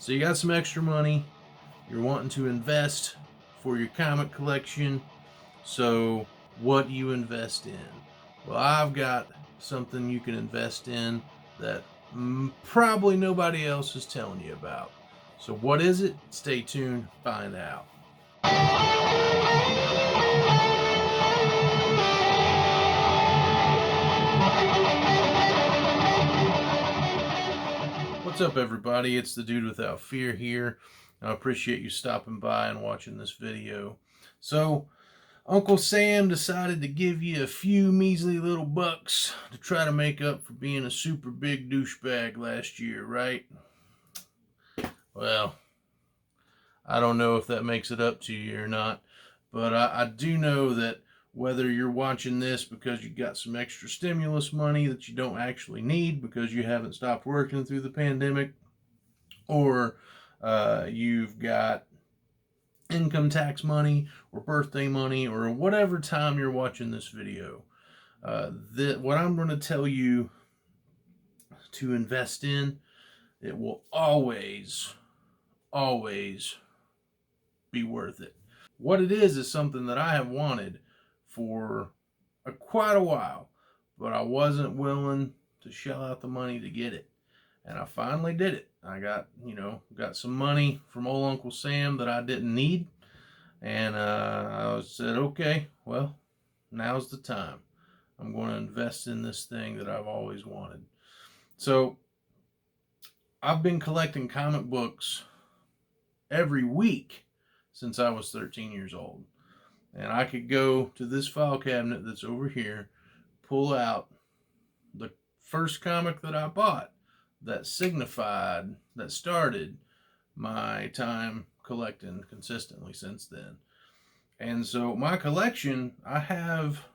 So you got some extra money, you're wanting to invest for your comic collection. So what do you invest in? Well, I've got something you can invest in that probably nobody else is telling you about. So what is it? Stay tuned, find out. What's up, everybody? It's the Dude Without Fear here. I appreciate you stopping by and watching this video. So, Uncle Sam decided to give you a few measly little bucks to try to make up for being a super big douchebag last year, right? Well, I don't know if that makes it up to you or not, but I do know that whether you're watching this because you got some extra stimulus money that you don't actually need because you haven't stopped working through the pandemic, or you've got income tax money or birthday money or whatever time you're watching this video, what I'm going to tell you to invest in, it will always be worth it. What it is something that I have wanted for quite a while, but I wasn't willing to shell out the money to get it. And I finally did it. I got some money from old Uncle Sam that I didn't need. And I said, okay, well, now's the time. I'm going to invest in this thing that I've always wanted. So I've been collecting comic books every week since I was 13 years old. And I could go to this file cabinet that's over here, pull out the first comic that I bought that started my time collecting consistently since then. And so my collection, I have,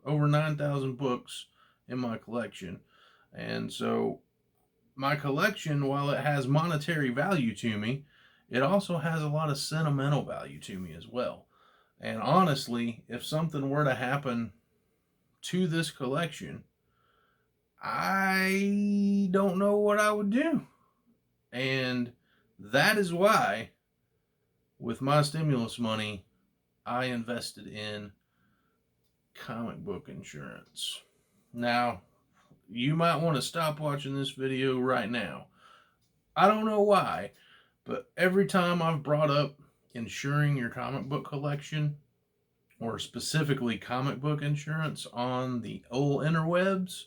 over 9,000 books in my collection. And so my collection, while it has monetary value to me, it also has a lot of sentimental value to me as well. And honestly, if something were to happen to this collection, I don't know what I would do. And that is why, with my stimulus money, I invested in comic book insurance. Now, you might want to stop watching this video right now. I don't know why, but every time I've brought up insuring your comic book collection, or specifically comic book insurance on the old interwebs,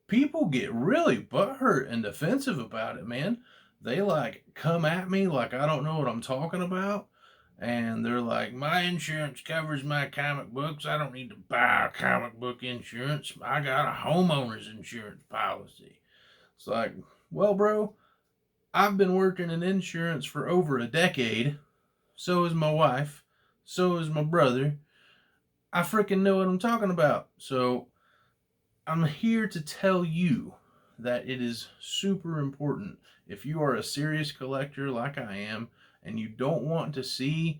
people get really butthurt and defensive about it, man. They come at me like I don't know what I'm talking about. And they're like, my insurance covers my comic books. I don't need to buy comic book insurance. I got a homeowner's insurance policy. It's like, well, bro, I've been working in insurance for over a decade. So is my wife. So is my brother. I freaking know what I'm talking about. So I'm here to tell you that it is super important, if you are a serious collector like I am and you don't want to see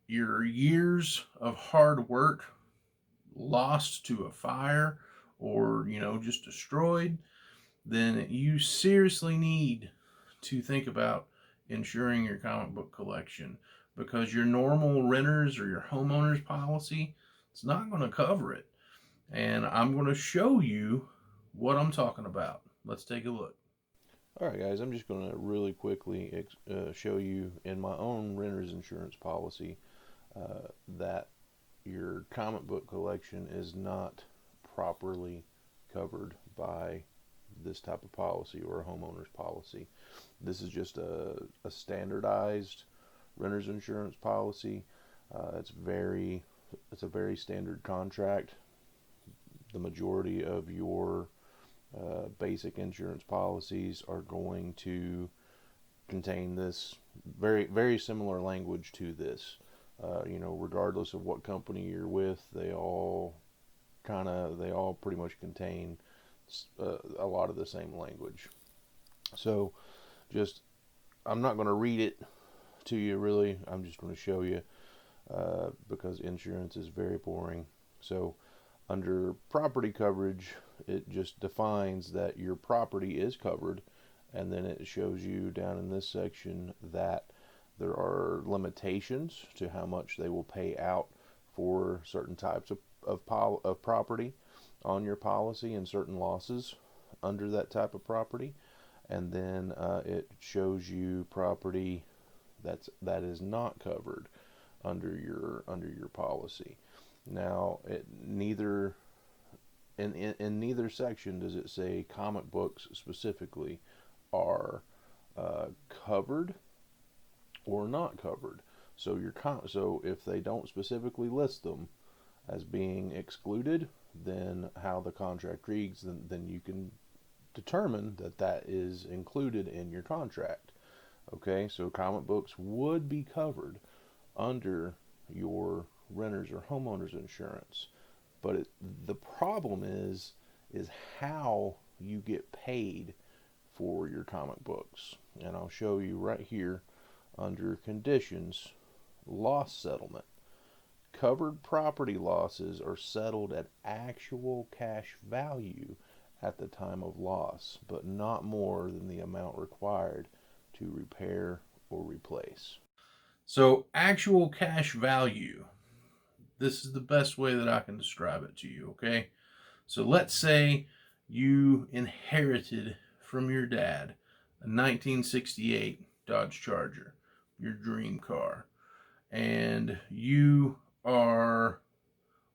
your years of hard work lost to a fire or, just destroyed, then you seriously need to think about insuring your comic book collection, because your normal renters or your homeowner's policy, it's not going to cover it. And I'm going to show you what I'm talking about. Let's take a look. Alright guys, I'm just going to really quickly show you in my own renter's insurance policy that your comic book collection is not properly covered by this type of policy or a homeowner's policy. This is just a standardized renter's insurance policy. It's a very standard contract. The majority of your basic insurance policies are going to contain this very similar language to this. Regardless of what company you're with, they all pretty much contain a lot of the same language. So, I'm not going to read it to you really. I'm just going to show you because insurance is very boring. So, under property coverage, it just defines that your property is covered And then it shows you down in this section that there are limitations to how much they will pay out for certain types of property on your policy and certain losses under that type of property. And then it shows you property that is not covered under your policy. Now, neither in neither section does it say comic books specifically are covered or not covered. So so if they don't specifically list them as being excluded, then how the contract reads, then you can determine that that is included in your contract. Okay, so comic books would be covered under your renters or homeowners insurance, but the problem is how you get paid for your comic books. And I'll show you right here under conditions, loss settlement. Covered property losses are settled at actual cash value at the time of loss, but not more than the amount required to repair or replace. So actual cash value, this is the best way that I can describe it to you, okay? So let's say you inherited from your dad a 1968 Dodge Charger, your dream car, and you are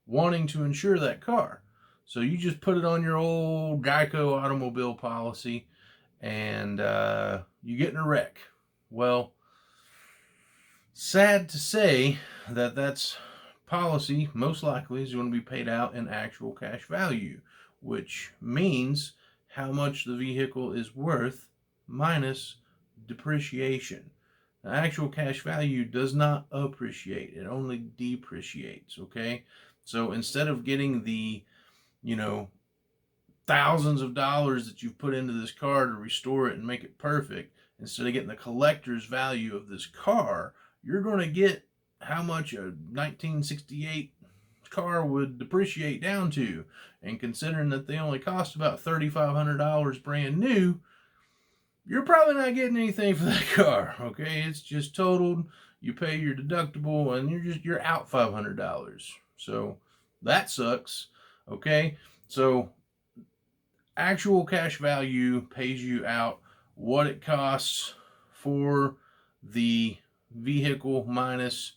wanting to insure that car. So you just put it on your old Geico automobile policy, and you get in a wreck. Well, sad to say that's policy most likely is going to be paid out in actual cash value, which means how much the vehicle is worth minus depreciation. Now, actual cash value does not appreciate, it only depreciates, okay? So instead of getting the, thousands of dollars that you've put into this car to restore it and make it perfect, instead of getting the collector's value of this car, you're going to get how much a 1968 car would depreciate down to. And considering that they only cost about $3,500 brand new, you're probably not getting anything for that car, okay? It's just totaled, you pay your deductible, and you're out $500. So that sucks, okay? So actual cash value pays you out what it costs for the vehicle minus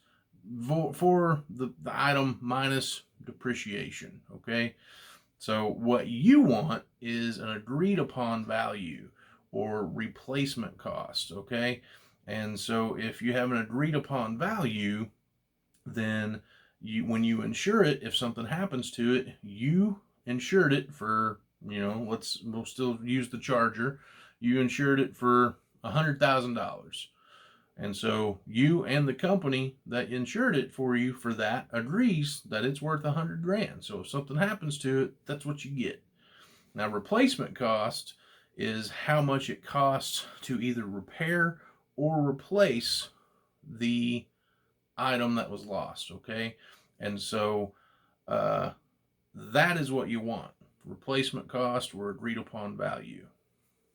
for the item minus depreciation, okay? So what you want is an agreed upon value or replacement cost, okay? And so if you have an agreed upon value, then when you insure it, if something happens to it, you insured it for, we'll still use the Charger. You insured it for $100,000. And so you and the company that insured it for you for that agrees that it's worth $100,000. So if something happens to it, that's what you get. Now, replacement cost is how much it costs to either repair or replace the item that was lost, okay? And so that is what you want. Replacement cost or agreed upon value.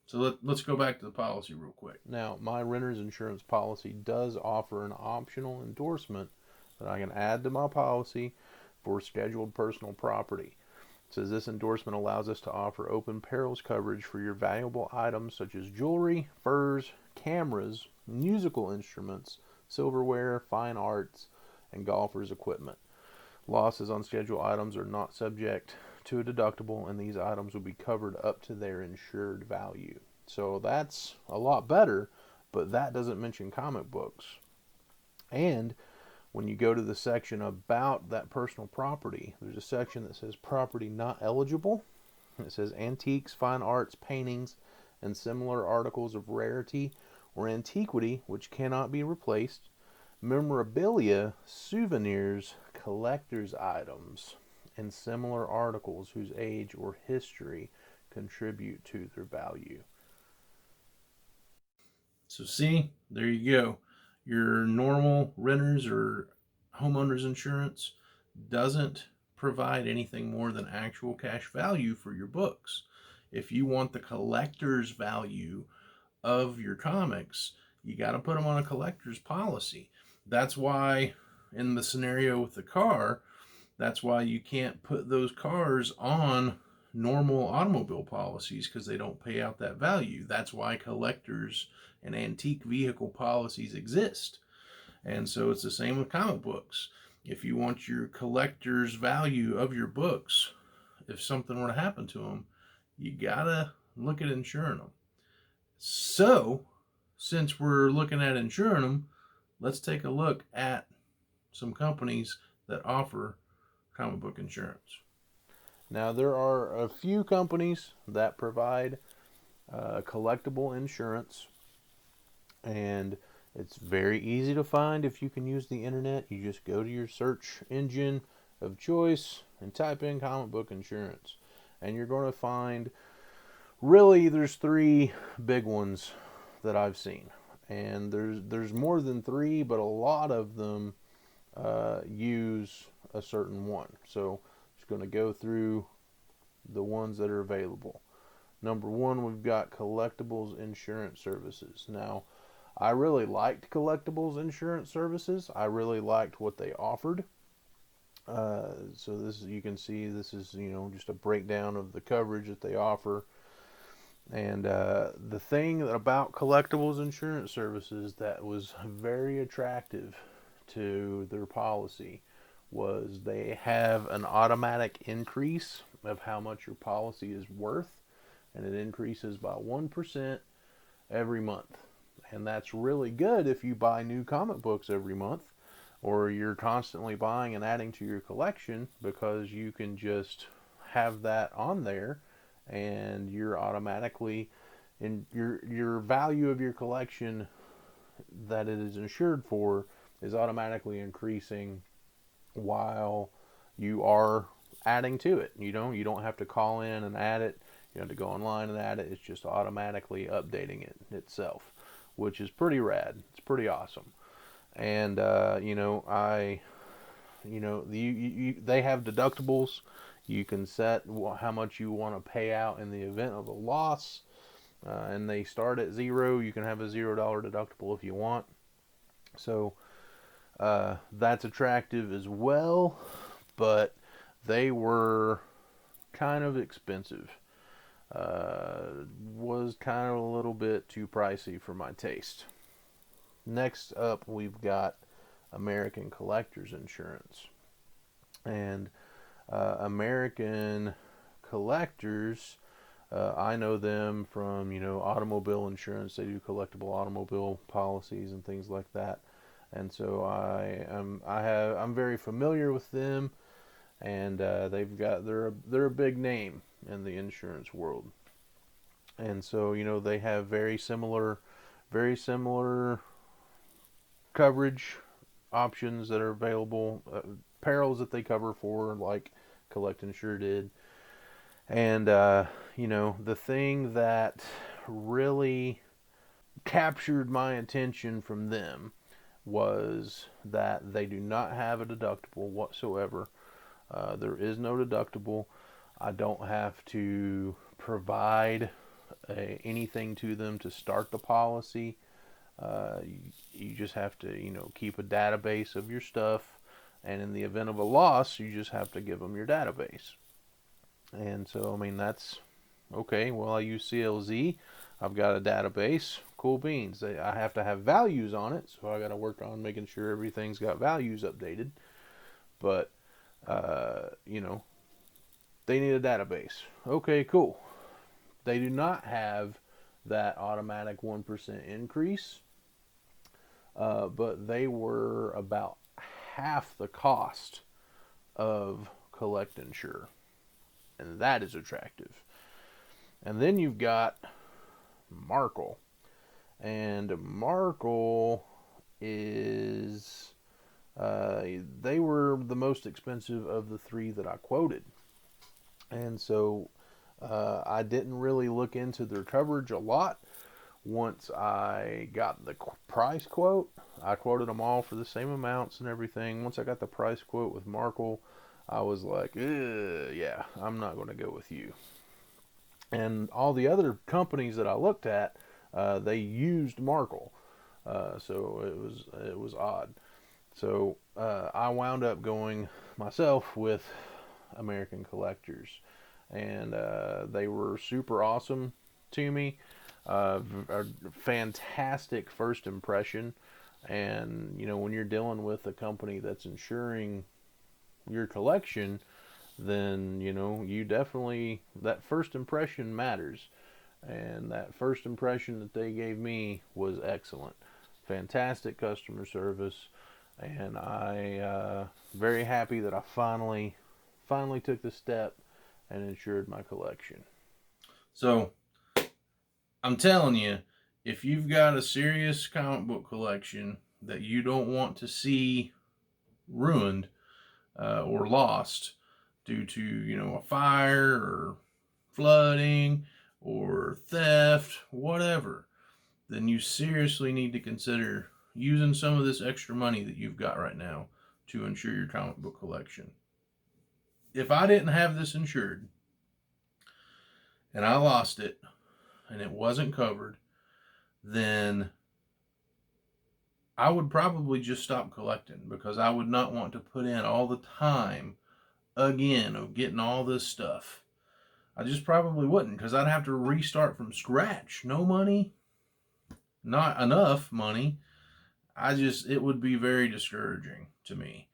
So let's go back to the policy real quick. Now, my renter's insurance policy does offer an optional endorsement that I can add to my policy for scheduled personal property. It says this endorsement allows us to offer open perils coverage for your valuable items such as jewelry, furs, cameras, musical instruments, silverware, fine arts, and golfers' equipment. Losses on scheduled items are not subject to a deductible, and these items will be covered up to their insured value. So that's a lot better, but that doesn't mention comic books. And when you go to the section about that personal property, there's a section that says property not eligible. It says antiques, fine arts, paintings, and similar articles of rarity or antiquity which cannot be replaced, memorabilia, souvenirs, collector's items, and similar articles whose age or history contribute to their value. So see, there you go. Your normal renters or homeowners insurance doesn't provide anything more than actual cash value for your books. If you want the collector's value of your comics, you got to put them on a collector's policy. That's why, in the scenario with the car, that's why you can't put those cars on normal automobile policies, because they don't pay out that value. That's why collectors and antique vehicle policies exist. And so it's the same with comic books. If you want your collector's value of your books, if something were to happen to them, you gotta look at insuring them. So, since we're looking at insuring them, let's take a look at some companies that offer comic book insurance. Now, there are a few companies that provide collectible insurance, and it's very easy to find if you can use the internet. You just go to your search engine of choice and type in comic book insurance, and you're going to find, really, there's three big ones that I've seen, and there's more than three, but a lot of them use a certain one. So just going to go through the ones that are available. Number one, we've got Collectibles Insurance Services. Now, I really liked Collectibles Insurance Services. I really liked what they offered. So this, you can see, this is, just a breakdown of the coverage that they offer. And the thing about Collectibles Insurance Services that was very attractive to their policy was they have an automatic increase of how much your policy is worth, and it increases by 1% every month. And that's really good if you buy new comic books every month, or you're constantly buying and adding to your collection, because you can just have that on there, and you're automatically, in your value of your collection that it is insured for is automatically increasing while you are adding to it. You don't have to call in and add it. You don't have to go online and add it. It's just automatically updating it itself, which is pretty rad. It's pretty awesome. And they have deductibles. You can set how much you want to pay out in the event of a loss, and they start at $0. You can have a $0 deductible if you want. So that's attractive as well, but they were kind of expensive. Was kind of a little bit too pricey for my taste. Next up, we've got American Collectors Insurance. And American Collectors, I know them from, automobile insurance. They do collectible automobile policies and things like that. And so I'm very familiar with them, and they're a big name in the insurance world. And so, they have very similar coverage options that are available, perils that they cover for, like Collect Insure did. And the thing that really captured my attention from them was that they do not have a deductible whatsoever. There is no deductible. I don't have to provide anything to them to start the policy. You just have to, keep a database of your stuff, and in the event of a loss, you just have to give them your database. And so, that's okay. Well, I use CLZ. I've got a database. Cool beans. I have to have values on it, so I got to work on making sure everything's got values updated. But, they need a database. Okay, cool. They do not have that automatic 1% increase, but they were about half the cost of Collect Insure, and that is attractive. And then you've got Markel, and Markel is they were the most expensive of the three that I quoted, and so I didn't really look into their coverage a lot. Once I got the price quote, I quoted them all for the same amounts and everything. Once I got the price quote with Markel, I was like, yeah, I'm not going to go with you. And all the other companies that I looked at, they used Markle, so it was odd. So I wound up going myself with American Collectors, and they were super awesome to me. A fantastic first impression, and you know, when you're dealing with a company that's insuring your collection, then you know, you definitely, that first impression matters, and that first impression that they gave me was excellent. Fantastic customer service, and I very happy that I finally took the step and insured my collection. So I'm telling you, if you've got a serious comic book collection that you don't want to see ruined or lost due to, you know, a fire or flooding or theft, whatever, then you seriously need to consider using some of this extra money that you've got right now to insure your comic book collection. If I didn't have this insured and I lost it and it wasn't covered, then I would probably just stop collecting, because I would not want to put in all the time again of getting all this stuff. I just probably wouldn't, because I'd have to restart from scratch. No money, not enough money. It would be very discouraging to me.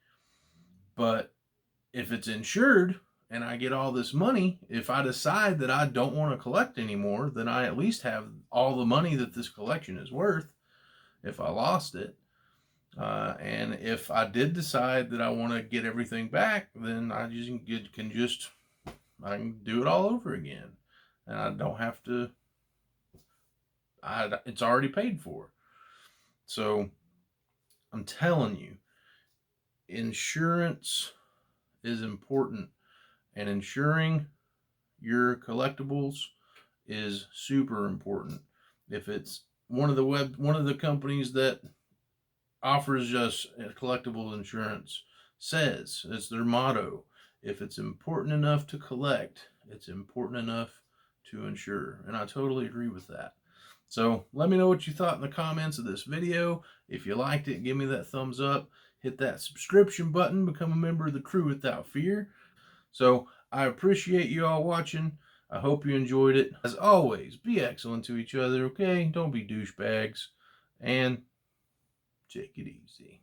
But if it's insured and I get all this money, if I decide that I don't want to collect anymore, then I at least have all the money that this collection is worth if I lost it. And if I did decide that I want to get everything back, then I can do it all over again, and I don't have to. It's already paid for. So I'm telling you, insurance is important, and insuring your collectibles is super important. If it's one of the companies that offers us collectible insurance says, it's their motto, if it's important enough to collect, it's important enough to insure. And I totally agree with that. So let me know what you thought in the comments of this video. If you liked it, give me that thumbs up. Hit that subscription button. Become a member of the crew without fear. So I appreciate you all watching. I hope you enjoyed it. As always, be excellent to each other, okay? Don't be douchebags. And take it easy.